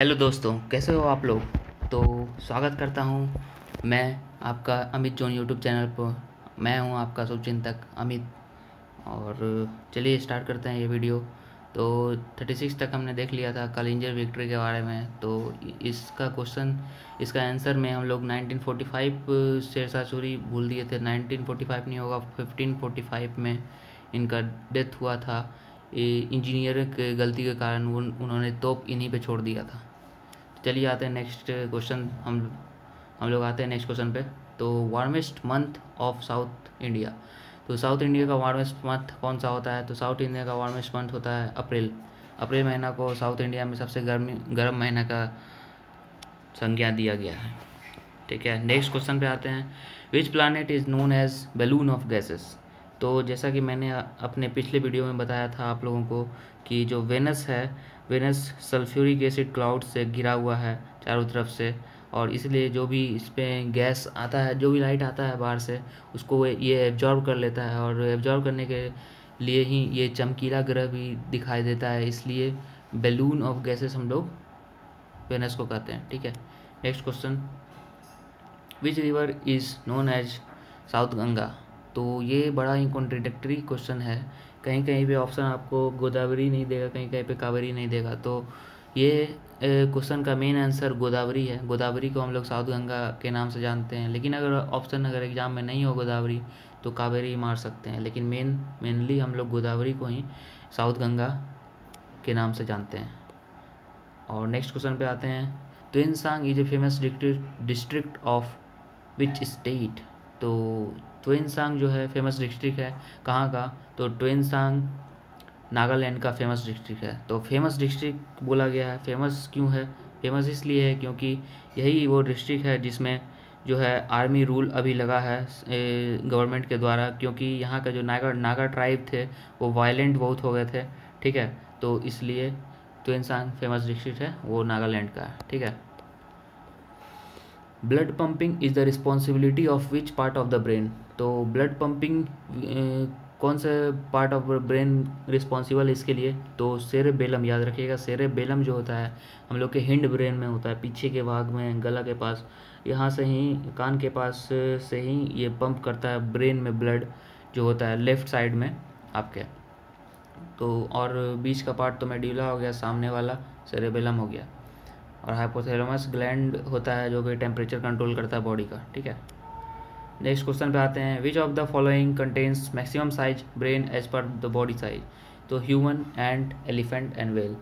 Hello दोस्तों, कैसे हो आप लोग। तो स्वागत करता हूँ मैं आपका अमित जोन यूट्यूब चैनल पर। मैं हूँ आपका शुभचिंतक अमित। और चलिए स्टार्ट करते हैं ये वीडियो। तो 36 तक हमने देख लिया था कलिंजर विक्ट्री के बारे में। तो इसका आंसर में हम लोग 1945 शेरशाह सूरी भूल दिए थे। 1945 नहीं होगा, 1545 में इनका डेथ हुआ था। इंजीनियर के गलती के कारण उन्होंने तोप इन्हीं पे छोड़ दिया था। चलिए आते हैं नेक्स्ट क्वेश्चन। हम लोग आते हैं नेक्स्ट क्वेश्चन पे। तो warmest month of south India. तो साउथ इंडिया का वार्मेस्ट मंथ कौन सा होता है। तो साउथ इंडिया का वार्मेस्ट मंथ होता है अप्रैल। अप्रैल महीना को साउथ इंडिया में सबसे गर्म महीना का संज्ञा दिया गया है। ठीक है, नेक्स्ट क्वेश्चन पे आते हैं। Which planet is known as balloon of gases. तो जैसा कि मैंने अपने पिछले वीडियो में बताया था आप लोगों को कि जो वेनस है, वेनस सल्फ्यूरिक एसिड क्लाउड से घिरा हुआ है चारों तरफ से। और इसलिए जो भी इस पर गैस आता है, जो भी लाइट आता है बाहर से, उसको ये एब्जॉर्ब कर लेता है। और एब्जॉर्ब करने के लिए ही ये चमकीला ग्रह भी दिखाई देता है। इसलिए बैलून ऑफ गैसेस हम लोग वेनस को कहते हैं। ठीक है, next question. Which river is known as south Ganga. तो ये बड़ा ही कॉन्ट्रडिक्टरी क्वेश्चन है। कहीं कहीं पे ऑप्शन आपको गोदावरी नहीं देगा, कहीं कहीं पे कावेरी नहीं देगा। तो ये क्वेश्चन का मेन आंसर गोदावरी है। गोदावरी को हम लोग साउथ गंगा के नाम से जानते हैं। लेकिन अगर एग्ज़ाम में नहीं हो गोदावरी तो कावेरी मार सकते हैं। लेकिन मेनली हम लोग गोदावरी को ही साउथ गंगा के नाम से जानते हैं। और नेक्स्ट क्वेश्चन पे आते हैं। Tuensang is a famous district of which state. तो ट्वेनसांग जो है फेमस डिस्ट्रिक्ट है कहाँ का। तो ट्वेनसांग नागालैंड का फेमस डिस्ट्रिक्ट है। तो फेमस डिस्ट्रिक्ट बोला गया है, फेमस क्यों है। फेमस इसलिए है क्योंकि यही वो डिस्ट्रिक्ट है जिसमें जो है आर्मी रूल अभी लगा है गवर्नमेंट के द्वारा। क्योंकि यहाँ का जो नागा ट्राइब थे वो वायलेंट बहुत हो गए थे। ठीक है, तो इसलिए ट्वेनसांग फेमस डिस्ट्रिक्ट है, वो नागालैंड का है। ठीक है। Blood pumping is the responsibility of which part of the brain. तो ब्लड पंपिंग कौन से पार्ट ऑफ ब्रेन रिस्पॉन्सिबल है इसके लिए। तो सेरेबेलम, याद रखिएगा सेरेबेलम जो होता है हम लोग के हिंड ब्रेन में होता है, पीछे के भाग में गला के पास, यहाँ से ही कान के पास से ही ये पंप करता है ब्रेन में ब्लड जो होता है लेफ़्ट साइड में आपके। तो और बीच का पार्ट तो मेडुला हो गया, सामने वाला सेरेबेलम हो गया। और हाइपोथैलेमस ग्लैंड होता है जो कि टेम्परेचर कंट्रोल करता है बॉडी का। ठीक है, नेक्स्ट क्वेश्चन पे आते हैं। Which of the following contains maximum size brain as per the body size. तो human, ant, elephant and whale.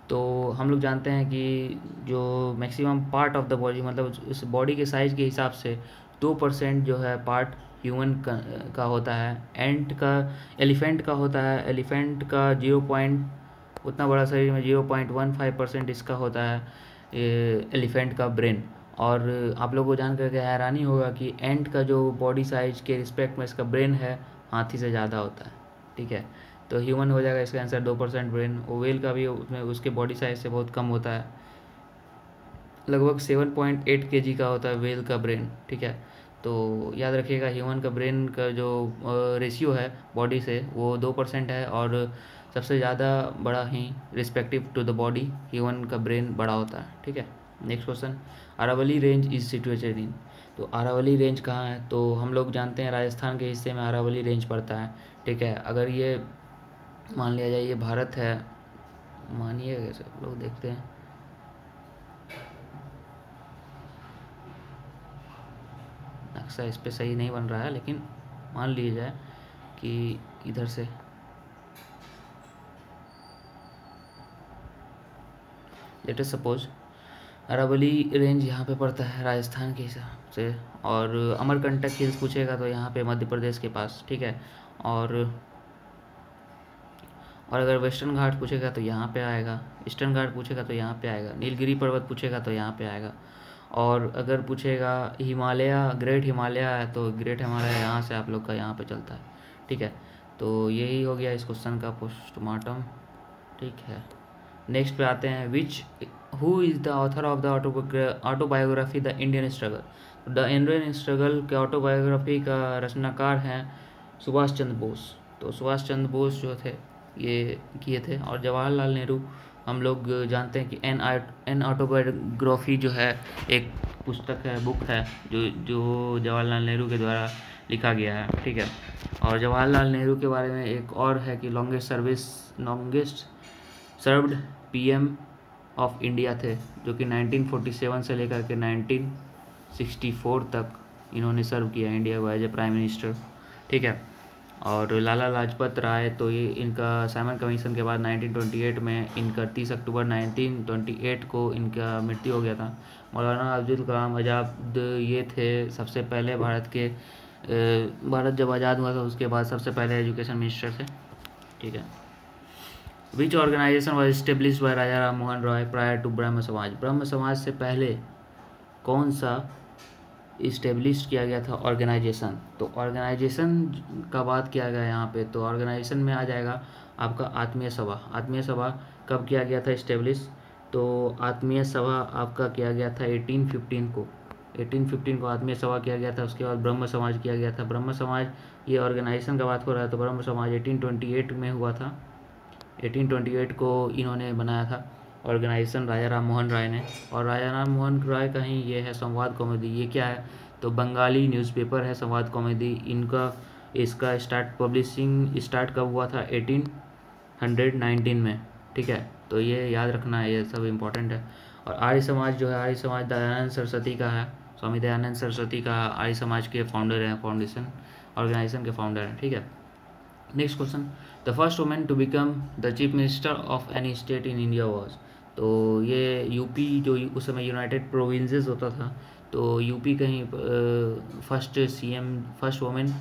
तो हम लोग जानते हैं कि जो maximum part of the body, मतलब इस बॉडी के साइज़ के हिसाब से 2% जो है पार्ट ह्यूमन का होता है। एंट का, एलिफेंट का होता है। एलिफेंट का 0. उतना बड़ा शरीर में 0.15% इसका होता है एलिफेंट का ब्रेन। और आप लोगों को जान करके हैरानी होगा कि एंट का जो बॉडी साइज के रिस्पेक्ट में इसका ब्रेन है हाथी से ज़्यादा होता है। ठीक है, तो ह्यूमन हो जाएगा इसका आंसर 2% ब्रेन। वेल का भी उसमें उसके बॉडी साइज से बहुत कम होता है, लगभग 7.8 kg का होता है वेल का ब्रेन। ठीक है, तो याद रखिएगा ह्यूमन का ब्रेन का जो रेशियो है बॉडी से वो 2% है। और सबसे ज़्यादा बड़ा ही respective to the body human का ब्रेन बड़ा होता है। ठीक है, next question. Aravalli range is situated in. तो अरावली रेंज कहाँ है। तो हम लोग जानते हैं राजस्थान के हिस्से में अरावली रेंज पड़ता है। ठीक है, अगर ये मान लिया जाए ये भारत है, मानिए कैसे आप लोग देखते हैं, नक्शा इस पर सही नहीं बन रहा है, लेकिन मान लिया जाए कि इधर से let us suppose Aravalli range यहाँ पे पड़ता है राजस्थान के हिसाब से। और अमरकंटक हिल्स पूछेगा तो यहाँ पे मध्य प्रदेश के पास। ठीक है, और अगर वेस्टर्न घाट पूछेगा तो यहाँ पे आएगा, ईस्टर्न घाट पूछेगा तो यहाँ पे आएगा, नीलगिरी पर्वत पूछेगा तो यहाँ पे आएगा। और अगर पूछेगा हिमालय, ग्रेट हिमालय है तो ग्रेट हिमालय यहाँ से आप लोग का यहाँ पे चलता है। ठीक है, तो यही हो गया इस क्वेश्चन का पोस्टमार्टम। ठीक है, नेक्स्ट पे आते हैं। Which who is the author of the autobiography the Indian struggle. The Indian struggle के ऑटोबायोग्राफी का रचनाकार हैं सुभाष चंद्र बोस। तो सुभाष चंद्र बोस जो थे ये किए थे। और जवाहरलाल नेहरू हम लोग जानते हैं कि एन ऑटोबायोग्राफी जो है एक पुस्तक है, बुक है, जो जवाहरलाल नेहरू के द्वारा लिखा गया है, ठीक है। और जवाहरलाल नेहरू के बारे में एक और है कि longest served PM of India थे, जो कि 1947 से लेकर के 1964 तक इन्होंने सर्व किया इंडिया को एज ए प्राइम मिनिस्टर, ठीक है। और लाला लाजपत राय, तो ये इनका साइमन कमीशन के बाद 1928 में इनका 30 अक्टूबर 1928 को इनका मृत्यु हो गया था। मौलाना अब्दुल कलाम आज़ाद ये थे सबसे पहले भारत जब आज़ाद हुआ था उसके बाद सबसे पहले एजुकेशन मिनिस्टर थे, ठीक है। Which organisation was established by Raja Ram Mohan Roy prior to Brahmo Samaj? ब्रह्म समाज से पहले कौन सा इस्टेब्लिश किया गया था ऑर्गेनाइजेशन? तो ऑर्गेनाइजेशन का बात किया गया यहाँ पे, तो ऑर्गेनाइजेशन में आ जाएगा आपका आत्मीय सभा। आत्मीय सभा कब किया गया था इस्टेब्लिश? तो आत्मीय सभा आपका किया गया था 1815 को आत्मीय सभा किया गया था। उसके बाद ब्रह्म समाज किया गया था। ब्रह्म समाज, ये ऑर्गेनाइजेशन का बात हो रहा है, तो ब्रह्म समाज 1828 में हुआ था। 1828 को इन्होंने बनाया था ऑर्गेनाइजेशन राजा राम मोहन राय ने। और राजा राम मोहन राय का ही ये है संवाद कौमुदी। ये क्या है? तो बंगाली न्यूज़पेपर है संवाद कौमुदी। इसका पब्लिशिंग स्टार्ट कब हुआ था? 1819 में, ठीक है। तो ये याद रखना है, ये सब इम्पोर्टेंट है। और आर्य समाज जो है, आर्य समाज दयानंद सरस्वती का है, स्वामी दयानंद सरस्वती का आर्य समाज के फाउंडर हैं, फाउंडेशन ऑर्गेनाइजेशन के फाउंडर हैं, ठीक है। Next question, the first women to become the chief minister of any state in India was? तो ये यूपी, जो उस समय यूनाइटेड प्रोविंसेस होता था, तो यूपी का ही फर्स्ट वुमेन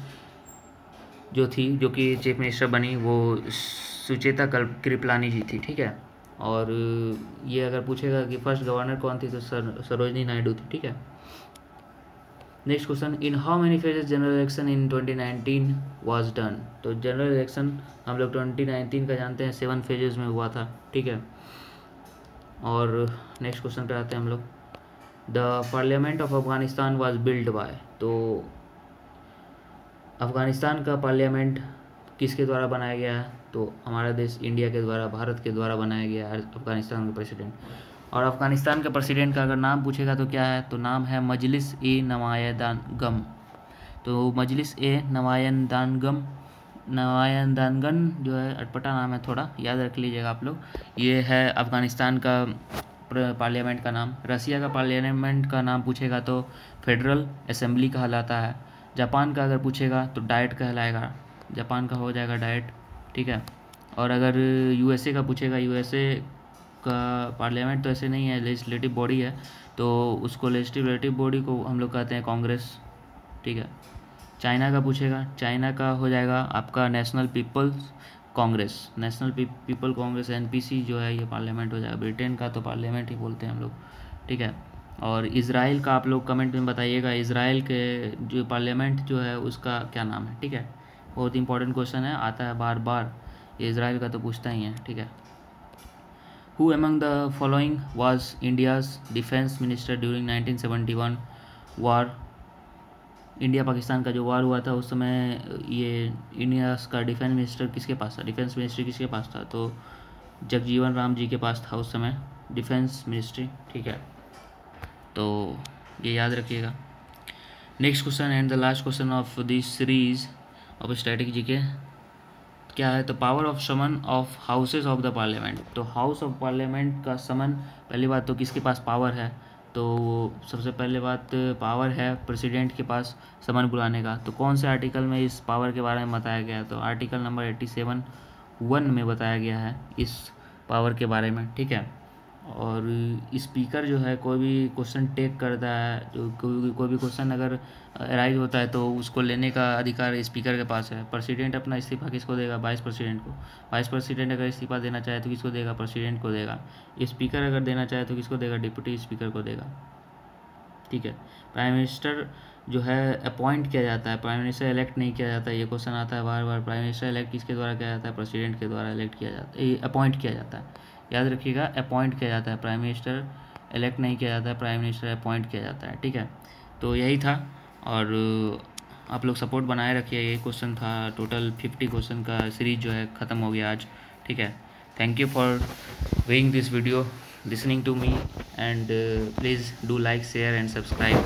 जो थी, जो कि चीफ मिनिस्टर बनी, वो सुचेता कृपलानी जी थी, ठीक है। और ये अगर पूछेगा कि फर्स्ट गवर्नर कौन थी, तो सरोजनी नायडू थी, ठीक है। Next question, in how many phases general election in 2019 was done? तो जनरल इलेक्शन हम लोग 2019 का जानते हैं 7 फेजेस में हुआ था, ठीक है। और नेक्स्ट क्वेश्चन पे आते हैं हम लोग, the parliament of Afghanistan was build by? तो अफगानिस्तान का पार्लियामेंट किसके द्वारा बनाया गया है? तो हमारा देश इंडिया के द्वारा, भारत के द्वारा बनाया गया है अफगानिस्तान का प्रेसिडेंट। और अफ़गानिस्तान के प्रेसिडेंट का अगर नाम पूछेगा तो क्या है? तो नाम है मजलिस ए नमायदानगम। तो मजलिस ए नमायदानगन जो है, अटपटा नाम है थोड़ा, याद रख लीजिएगा आप लोग। ये है अफ़गानिस्तान का पार्लियामेंट का नाम। रसिया का पार्लियामेंट का नाम पूछेगा तो फेडरल असेंबली कहलाता है। जापान का अगर पूछेगा तो डाइट कहलाएगा, जापान का हो जाएगा डाइट, ठीक है। और अगर यूएसए का पूछेगा, यूएसए का पार्लियामेंट तो ऐसे नहीं है, लेजिस्लेटिव बॉडी है, तो उसको लेजिस्लेटिव बॉडी को हम लोग कहते हैं कांग्रेस, ठीक है। चाइना का पूछेगा, चाइना का हो जाएगा आपका नेशनल पीपल्स कांग्रेस एनपीसी जो है, ये पार्लियामेंट हो जाएगा। ब्रिटेन का तो पार्लियामेंट ही बोलते हैं हम लोग, ठीक है। और इज़राइल का आप लोग कमेंट में बताइएगा, इज़राइल के जो पार्लियामेंट जो है उसका क्या नाम है, ठीक है। बहुत इंपॉर्टेंट क्वेश्चन है, आता है बार बार, ये इज़राइल का तो पूछता ही है, ठीक है। Who among the following was India's defense minister during 1971 war? India Pakistan का जो वार हुआ था उस समय ये इंडिया का डिफेंस मिनिस्टर किसके पास था? डिफेंस मिनिस्ट्री किसके पास था? तो जगजीवन राम जी के पास था उस समय डिफेंस मिनिस्ट्री, ठीक है। तो ये याद रखिएगा। Next question and the last question of this series of static GK क्या है? तो power of summon of houses of the parliament. तो हाउस ऑफ पार्लियामेंट का समन, पहली बात तो किसके पास पावर है? तो सबसे पहले बात पावर है प्रेसिडेंट के पास समन बुलाने का। तो कौन से आर्टिकल में इस पावर के बारे में बताया गया है? तो आर्टिकल नंबर 87(1) में बताया गया है इस पावर के बारे में, ठीक है। और स्पीकर जो है कोई भी क्वेश्चन टेक करता है, जो कोई भी क्वेश्चन अगर राइज होता है तो उसको लेने का अधिकार स्पीकर के पास है। प्रेसिडेंट अपना इस्तीफा किसको देगा? वाइस प्रेसिडेंट को। वाइस प्रेसिडेंट अगर इस्तीफा देना चाहे तो किसको देगा? प्रेसिडेंट को देगा। स्पीकर अगर देना चाहे तो किसको देगा? डिप्टी स्पीकर को देगा, ठीक है। प्राइम मिनिस्टर जो है अपॉइंट किया जाता है, प्राइम मिनिस्टर इलेक्ट नहीं किया जाता है। ये क्वेश्चन आता है बार बार, प्राइम मिनिस्टर इलेक्ट किसके द्वारा किया जाता है? प्रेसिडेंट के द्वारा इलेक्ट किया जाता है, अपॉइंट किया जाता है, याद रखिएगा, अपॉइंट किया जाता है। प्राइम मिनिस्टर इलेक्ट नहीं किया जाता है, प्राइम मिनिस्टर अपॉइंट किया जाता है, ठीक है। तो यही था, और आप लोग सपोर्ट बनाए रखिए। ये क्वेश्चन था, टोटल 50 क्वेश्चन का सीरीज जो है ख़त्म हो गया आज, ठीक है। Thank you for viewing this video, listening to me, and please do like, share and subscribe.